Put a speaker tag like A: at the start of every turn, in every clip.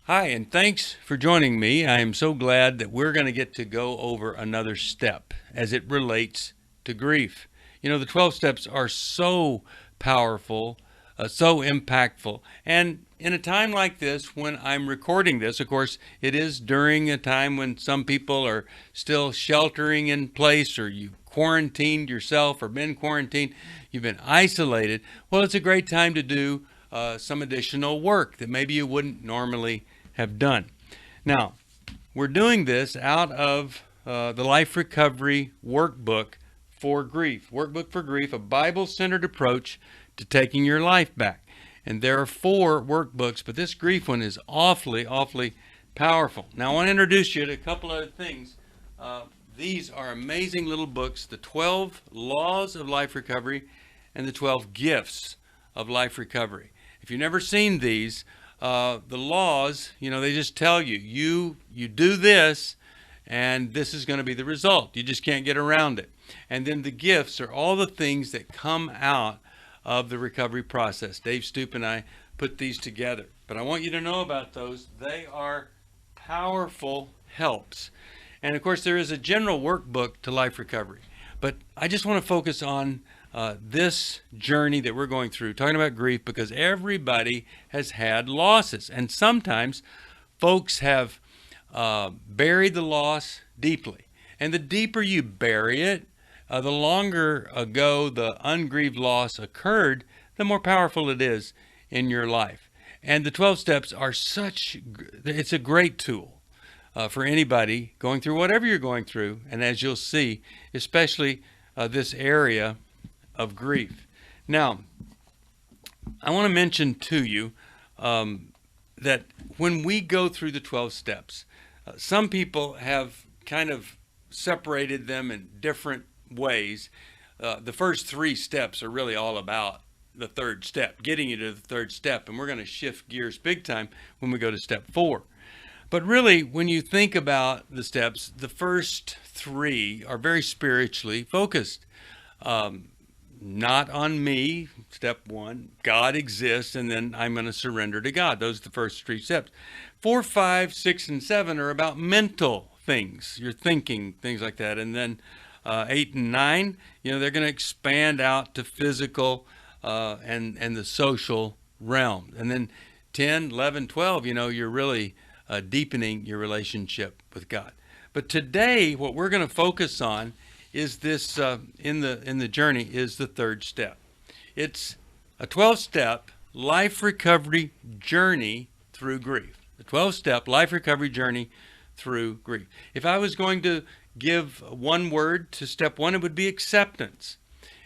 A: Hi, and thanks for joining me. I am so glad that we're going to get to go over another step as it relates to grief. You know, the 12 steps are so powerful, so impactful. And in a time like this, when I'm recording this, of course, it is during a time when some people are still sheltering in place, or you quarantined yourself or been quarantined, you've been isolated. Well, it's a great time to do some additional work that maybe you wouldn't normally have done. Now, we're doing this out of the Life Recovery Workbook for Grief. Workbook for Grief, a Bible-centered approach to taking your life back. And there are 4 workbooks, but this grief one is awfully, awfully powerful. Now, I want to introduce you to a couple other things. These are amazing little books, the 12 Laws of Life Recovery and the 12 Gifts of Life Recovery. If you've never seen these, the laws, they just tell you, you do this, and this is going to be the result. You just can't get around it. And then the gifts are all the things that come out of the recovery process. Dave Stoop and I put these together. But I want you to know about those. They are powerful helps. And of course, there is a general workbook to life recovery. But I just want to focus on this journey that we're going through, talking about grief, because everybody has had losses. And sometimes folks have buried the loss deeply. And the deeper you bury it, the longer ago the ungrieved loss occurred, the more powerful it is in your life. And the 12 steps are it's a great tool for anybody going through whatever you're going through. And as you'll see, especially this area of grief. Now, I want to mention to you that when we go through the 12 steps, some people have kind of separated them in different ways. The first 3 steps are really all about the third step, getting you to the third step, and we're going to shift gears big time when we go to step 4. But really, when you think about the steps, the first 3 are very spiritually focused. Not on me, step 1. God exists, and then I'm going to surrender to God. Those are the first 3 steps. 4, 5, 6, and 7 are about mental things, your thinking, things like that. And then 8 and 9, they're going to expand out to physical and the social realm. And then 10, 11, 12, you're really deepening your relationship with God. But today, what we're going to focus on is this in the journey is the third step. It's a 12-step life recovery journey through grief. The 12-step life recovery journey through grief. If I was going to give one word to step 1, it would be acceptance.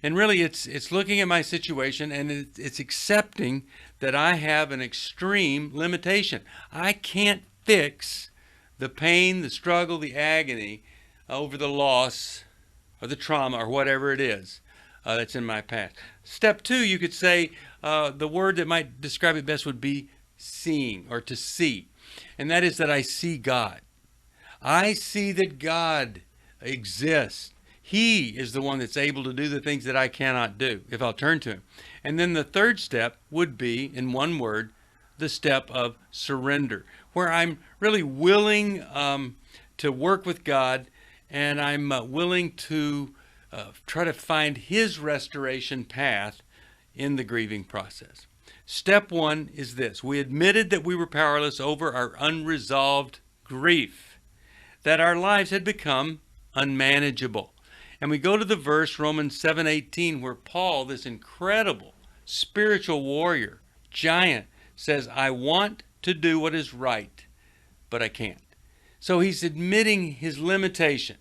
A: And really, it's looking at my situation, and it's accepting that I have an extreme limitation. I can't fix the pain, the struggle, the agony over the loss or the trauma or whatever it is that's in my past. Step 2, you could say the word that might describe it best would be seeing, or to see. And that is that I see God. I see that God exists. He is the one that's able to do the things that I cannot do if I'll turn to Him. And then the third step would be, in one word, the step of surrender, where I'm really willing to work with God, and I'm willing to try to find His restoration path in the grieving process. Step 1 is this. We admitted that we were powerless over our unresolved grief, that our lives had become unmanageable. And we go to the verse, Romans 7:18, where Paul, this incredible spiritual warrior, giant, says, I want to do what is right, but I can't. So he's admitting his limitation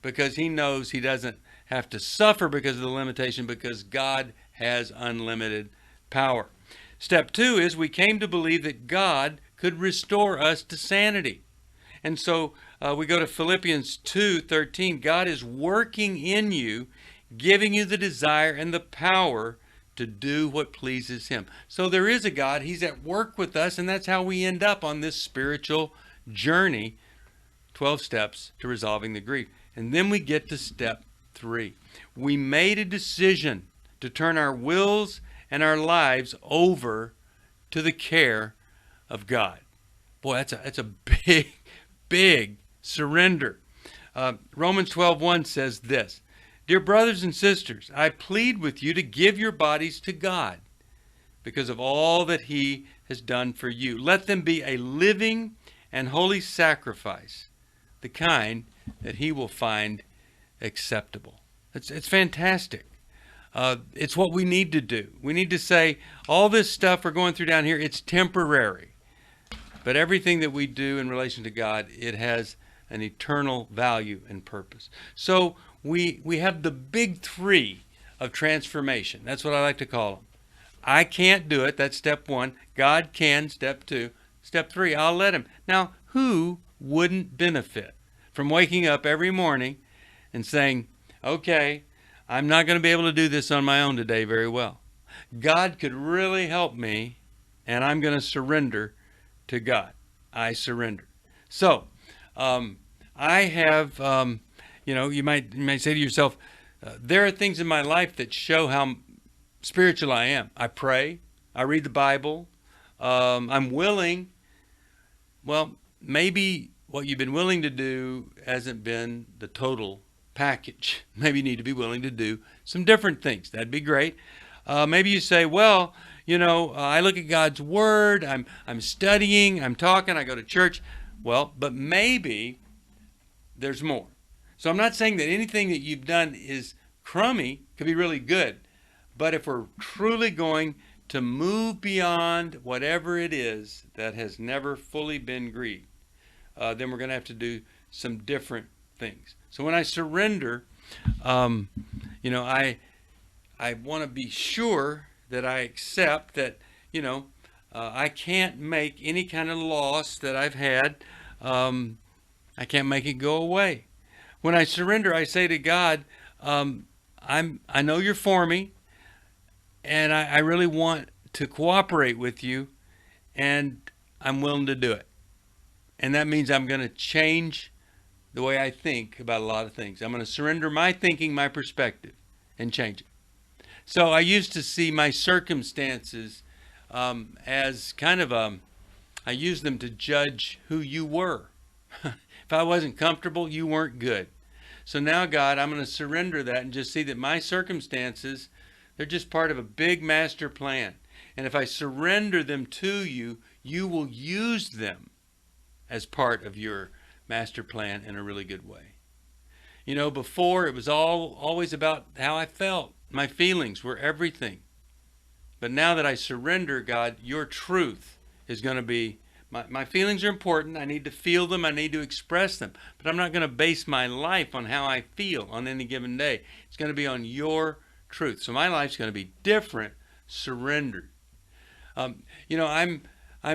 A: because he knows he doesn't have to suffer because of the limitation, because God has unlimited power. Step 2 is we came to believe that God could restore us to sanity. And so we go to Philippians 2:13. God is working in you, giving you the desire and the power to do what pleases Him. So there is a God. He's at work with us, and that's how we end up on this spiritual journey, 12 steps to resolving the grief. And then we get to step 3. We made a decision to turn our wills and our lives over to the care of God. Boy, that's a big, big surrender. Romans 12:1 says this, "Dear brothers and sisters, I plead with you to give your bodies to God because of all that he has done for you. Let them be a living and holy sacrifice, the kind that he will find acceptable." It's fantastic. It's what we need to do. We need to say, all this stuff we're going through down here, it's temporary. But everything that we do in relation to God, it has an eternal value and purpose. So we have the big three of transformation. That's what I like to call them. I can't do it. That's step one. God can, step two. Step three, I'll let him. Now, who wouldn't benefit from waking up every morning and saying, okay, I'm not going to be able to do this on my own today very well. God could really help me, and I'm going to surrender to God. I surrender. So, I have, you might say to yourself, there are things in my life that show how spiritual I am. I pray. I read the Bible. I'm willing. Well, maybe what you've been willing to do hasn't been the total package. Maybe you need to be willing to do some different things. That'd be great. Maybe you say, well, I look at God's Word. I'm studying. I'm talking. I go to church. Well, but maybe there's more. So I'm not saying that anything that you've done is crummy. Could be really good. But if we're truly going to move beyond whatever it is that has never fully been grieved, then we're going to have to do some different things. So when I surrender, I want to be sure that I accept that, I can't make any kind of loss that I've had. I can't make it go away. When I surrender, I say to God, I know you're for me, and I really want to cooperate with you, and I'm willing to do it. And that means I'm going to change the way I think about a lot of things. I'm going to surrender my thinking, my perspective, and change it. So I used to see my circumstances as kind of I used them to judge who you were. If I wasn't comfortable, you weren't good. So now, God, I'm going to surrender that and just see that my circumstances, they're just part of a big master plan. And if I surrender them to you, you will use them as part of your master plan in a really good way. Before it was always about how I felt. My feelings were everything. But now that I surrender, God, your truth is going to be, my feelings are important. I need to feel them. I need to express them. But I'm not going to base my life on how I feel on any given day. It's going to be on your truth. So my life's going to be different, surrendered. I'm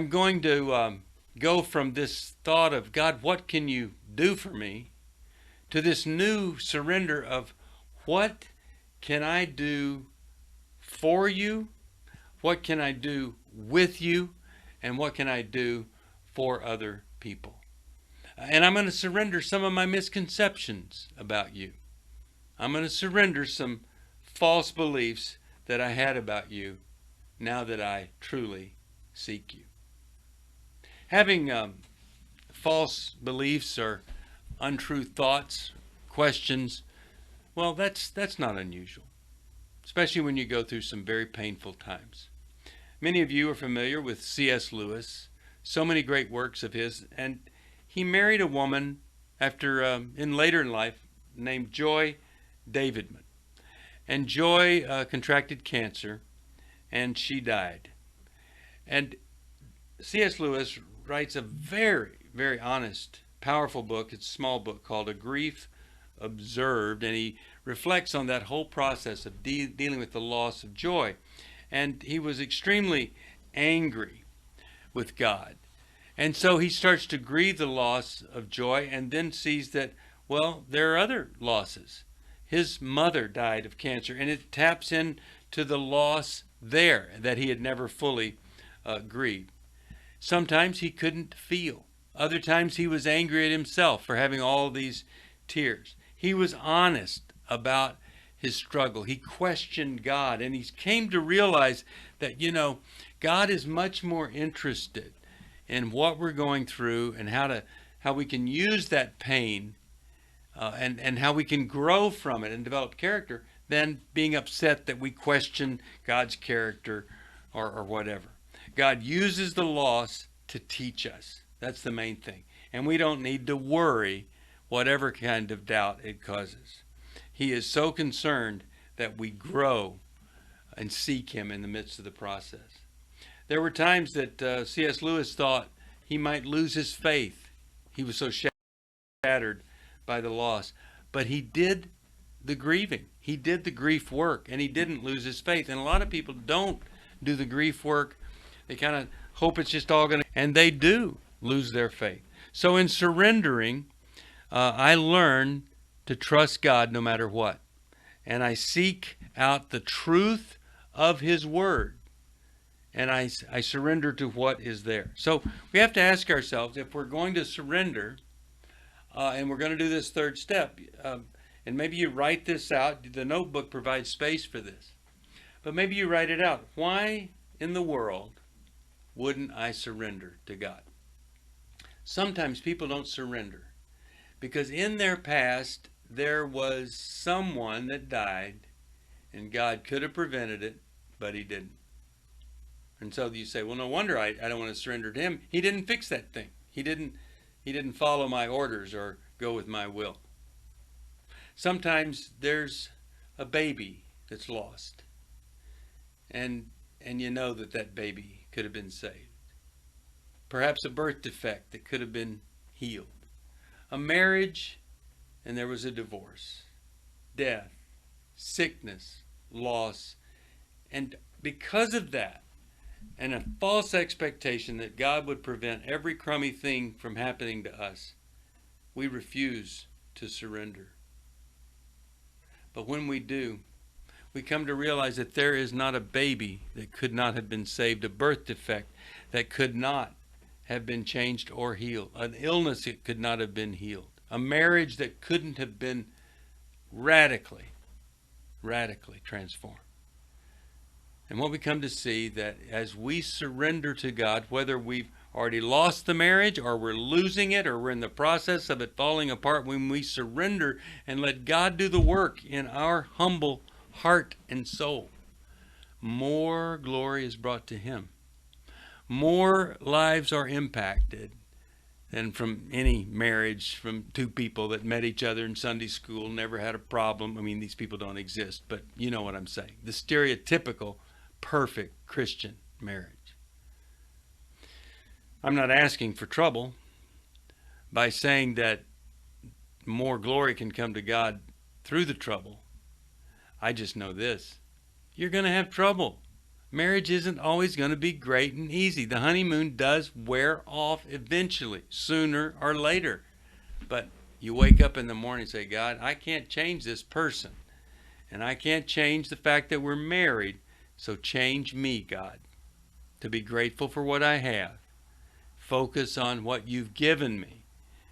A: going to go from this thought of, God, what can you do for me, to this new surrender of, what can I do for you? What can I do with you? And what can I do for other people? And I'm going to surrender some of my misconceptions about you. I'm going to surrender some false beliefs that I had about you now that I truly seek you. Having false beliefs or untrue thoughts, questions, well, that's not unusual, especially when you go through some very painful times. Many of you are familiar with C.S. Lewis, so many great works of his, and he married a woman later in life named Joy Davidman. And Joy contracted cancer, and she died. And C.S. Lewis writes a very, very honest, powerful book. It's a small book called A Grief Observed, and he reflects on that whole process of dealing with the loss of Joy. And he was extremely angry with God. And so he starts to grieve the loss of Joy, and then sees that, well, there are other losses. His mother died of cancer, and it taps into the loss there that he had never fully grieved. Sometimes he couldn't feel. Other times he was angry at himself for having all these tears. He was honest about his struggle. He questioned God, and he came to realize that, God is much more interested in what we're going through and how we can use that pain and how we can grow from it and develop character than being upset that we question God's character or whatever. God uses the loss to teach us. That's the main thing. And we don't need to worry whatever kind of doubt it causes. He is so concerned that we grow and seek him in the midst of the process. There were times that C.S. Lewis thought he might lose his faith. He was so shattered by the loss. But he did the grieving. He did the grief work, and he didn't lose his faith. And a lot of people don't do the grief work. They kind of hope it's just all going to, and they do lose their faith. So in surrendering, I learn to trust God no matter what. And I seek out the truth of his word. And I surrender to what is there. So we have to ask ourselves, if we're going to surrender, and we're going to do this third step, and maybe you write this out. The notebook provides space for this. But maybe you write it out. Why in the world wouldn't I surrender to God? Sometimes people don't surrender because in their past there was someone that died and God could have prevented it, but he didn't. And so you say, well, no wonder I don't want to surrender to him. He didn't fix that thing. He didn't follow my orders or go with my will. Sometimes there's a baby that's lost. And you know that baby could have been saved. Perhaps a birth defect that could have been healed. A marriage and there was a divorce. Death, sickness, loss. And because of that, and a false expectation that God would prevent every crummy thing from happening to us, we refuse to surrender. But when we do, we come to realize that there is not a baby that could not have been saved, a birth defect that could not have been changed or healed, an illness that could not have been healed, a marriage that couldn't have been radically transformed. And what we come to see that as we surrender to God, whether we've already lost the marriage or we're losing it or we're in the process of it falling apart, when we surrender and let God do the work in our humble heart and soul, more glory is brought to him. More lives are impacted than from any marriage from two people that met each other in Sunday school, never had a problem. I mean, these people don't exist, but you know what I'm saying. The stereotypical perfect Christian marriage. I'm not asking for trouble by saying that more glory can come to God through the trouble. I just know this. You're going to have trouble. Marriage isn't always going to be great and easy. The honeymoon does wear off eventually, sooner or later. But you wake up in the morning and say, God, I can't change this person. And I can't change the fact that we're married. So change me, God, to be grateful for what I have. Focus on what you've given me,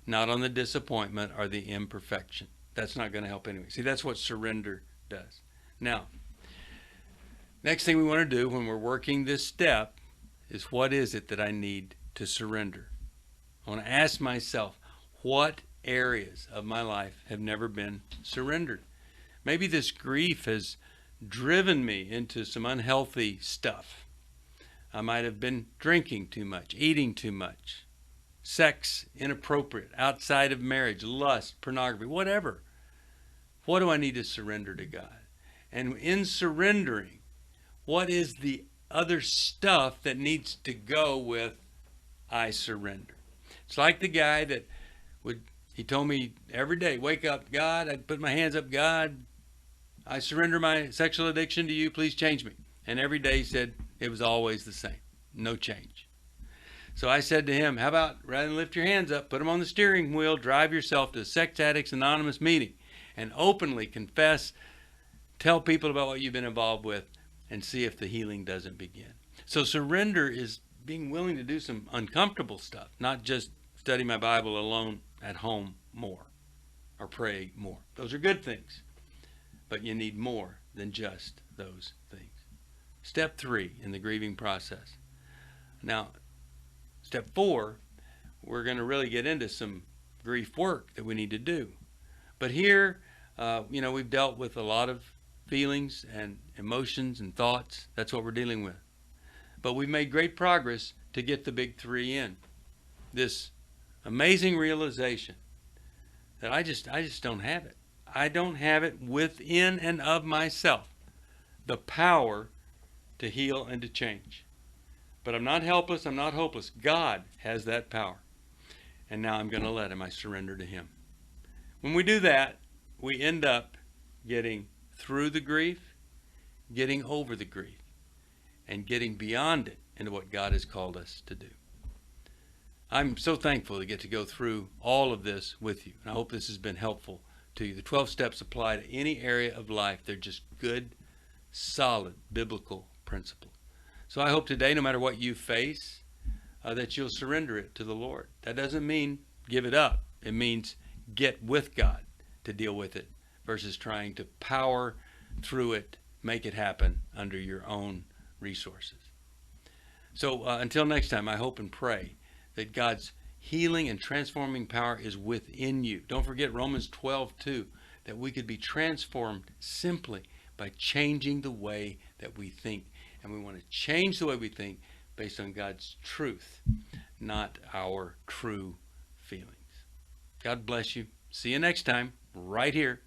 A: not on the disappointment or the imperfection. That's not going to help anyway. See, that's what surrender does. Now, next thing we want to do when we're working this step is, what is it that I need to surrender? I want to ask myself, what areas of my life have never been surrendered? Maybe this grief has driven me into some unhealthy stuff. I might have been drinking too much, eating too much, sex inappropriate, outside of marriage, lust, pornography, whatever. What do I need to surrender to God? And in surrendering, what is the other stuff that needs to go with I surrender? It's like the guy that he told me every day, wake up, God, I'd put my hands up, God, I surrender my sexual addiction to you, please change me. And every day he said it was always the same, no change. So I said to him, how about rather than lift your hands up, put them on the steering wheel, drive yourself to a Sex Addicts Anonymous meeting and openly confess, tell people about what you've been involved with, and see if the healing doesn't begin. So surrender is being willing to do some uncomfortable stuff, not just study my Bible alone at home more or pray more. Those are good things, but you need more than just those things. Step 3 in the grieving process. Now, Step 4, we're going to really get into some grief work that we need to do. But here, we've dealt with a lot of feelings and emotions and thoughts. That's what we're dealing with. But we've made great progress to get the big 3 in. This amazing realization that I just don't have it. I don't have it within and of myself, the power to heal and to change. But I'm not helpless, I'm not hopeless. God has that power. And now I'm going to let him. I surrender to him. When we do that, we end up getting through the grief, getting over the grief, and getting beyond it into what God has called us to do. I'm so thankful to get to go through all of this with you. And I hope this has been helpful to you. The 12 steps apply to any area of life. They're just good, solid, biblical principles. So I hope today, no matter what you face, that you'll surrender it to the Lord. That doesn't mean give it up. It means get with God to deal with it versus trying to power through it, make it happen under your own resources. So until next time, I hope and pray that God's healing and transforming power is within you. Don't forget Romans 12:2, that we could be transformed simply by changing the way that we think. And we want to change the way we think based on God's truth, not our true feelings. God bless you. See you next time, right here